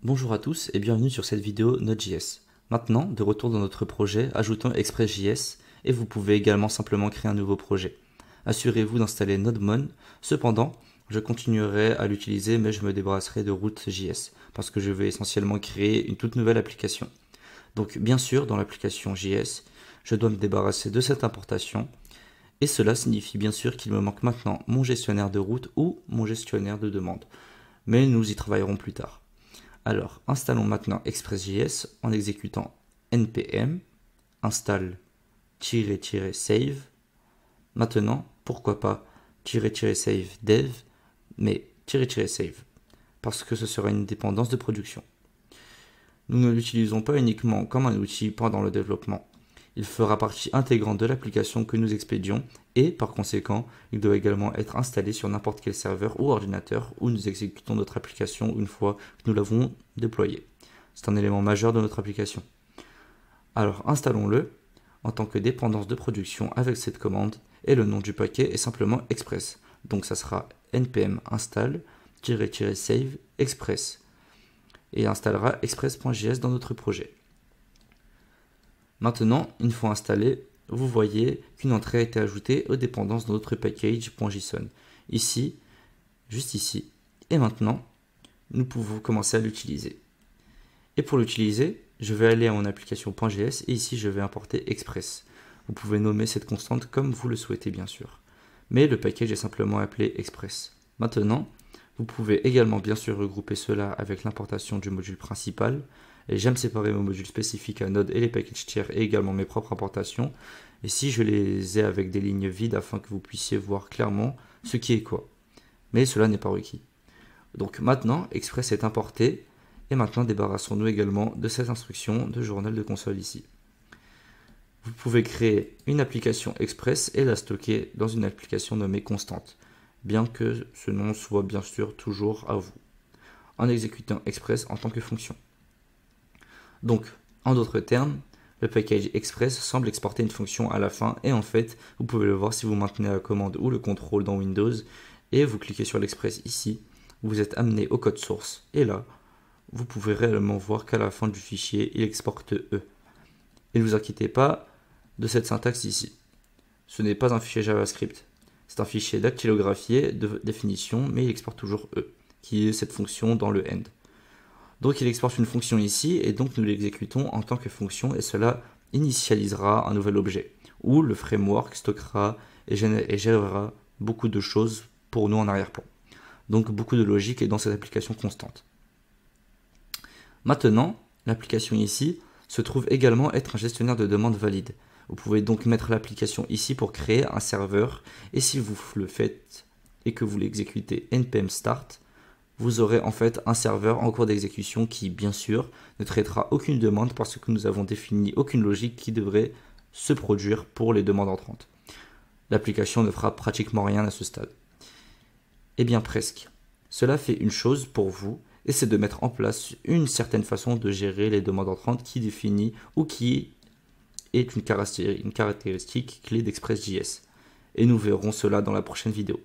Bonjour à tous et bienvenue sur cette vidéo Node.js. Maintenant, de retour dans notre projet, ajoutons Express.js et vous pouvez également simplement créer un nouveau projet. Assurez-vous d'installer NodeMon. Cependant, je continuerai à l'utiliser mais je me débarrasserai de Root.js parce que je vais essentiellement créer une toute nouvelle application. Donc bien sûr, dans l'application JS, je dois me débarrasser de cette importation et cela signifie bien sûr qu'il me manque maintenant mon gestionnaire de route ou mon gestionnaire de demande. Mais nous y travaillerons plus tard. Alors, installons maintenant Express.js en exécutant npm install-save. Maintenant, pourquoi pas -save dev, mais -save, parce que ce sera une dépendance de production. Nous ne l'utilisons pas uniquement comme un outil pendant le développement. Il fera partie intégrante de l'application que nous expédions et, par conséquent, il doit également être installé sur n'importe quel serveur ou ordinateur où nous exécutons notre application une fois que nous l'avons déployé. C'est un élément majeur de notre application. Alors, installons-le en tant que dépendance de production avec cette commande et le nom du paquet est simplement Express. Donc, ça sera npm install-save express et installera express.js dans notre projet. Maintenant, une fois installé, vous voyez qu'une entrée a été ajoutée aux dépendances de notre package.json. Ici, juste ici. Et maintenant, nous pouvons commencer à l'utiliser. Et pour l'utiliser, je vais aller à mon application.js et ici, je vais importer Express. Vous pouvez nommer cette constante comme vous le souhaitez, bien sûr. Mais le package est simplement appelé Express. Maintenant, vous pouvez également bien sûr regrouper cela avec l'importation du module principal. Et j'aime séparer mes modules spécifiques à Node et les packages tiers et également mes propres importations. Et si je les ai avec des lignes vides afin que vous puissiez voir clairement ce qui est quoi. Mais cela n'est pas requis. Donc maintenant, Express est importé. Et maintenant, débarrassons-nous également de cette instruction de journal de console ici. Vous pouvez créer une application Express et la stocker dans une application nommée constante, bien que ce nom soit bien sûr toujours à vous, en exécutant Express en tant que fonction. Donc, en d'autres termes, le package Express semble exporter une fonction à la fin et en fait, vous pouvez le voir si vous maintenez la commande ou le contrôle dans Windows et vous cliquez sur l'Express ici, vous êtes amené au code source et là, vous pouvez réellement voir qu'à la fin du fichier, il exporte E. Et ne vous inquiétez pas de cette syntaxe ici. Ce n'est pas un fichier JavaScript, c'est un fichier dactylographié de définition, mais il exporte toujours E, qui est cette fonction dans le end. Donc il exporte une fonction ici et donc nous l'exécutons en tant que fonction et cela initialisera un nouvel objet où le framework stockera et gérera beaucoup de choses pour nous en arrière-plan. Donc beaucoup de logique est dans cette application constante. Maintenant, l'application ici se trouve également être un gestionnaire de demande valide. Vous pouvez donc mettre l'application ici pour créer un serveur et si vous le faites et que vous l'exécutez npm start, vous aurez en fait un serveur en cours d'exécution qui, bien sûr, ne traitera aucune demande parce que nous avons défini aucune logique qui devrait se produire pour les demandes entrantes. L'application ne fera pratiquement rien à ce stade. Eh bien presque. Cela fait une chose pour vous, et c'est de mettre en place une certaine façon de gérer les demandes entrantes qui définit ou qui est une caractéristique clé d'Express.js. Et nous verrons cela dans la prochaine vidéo.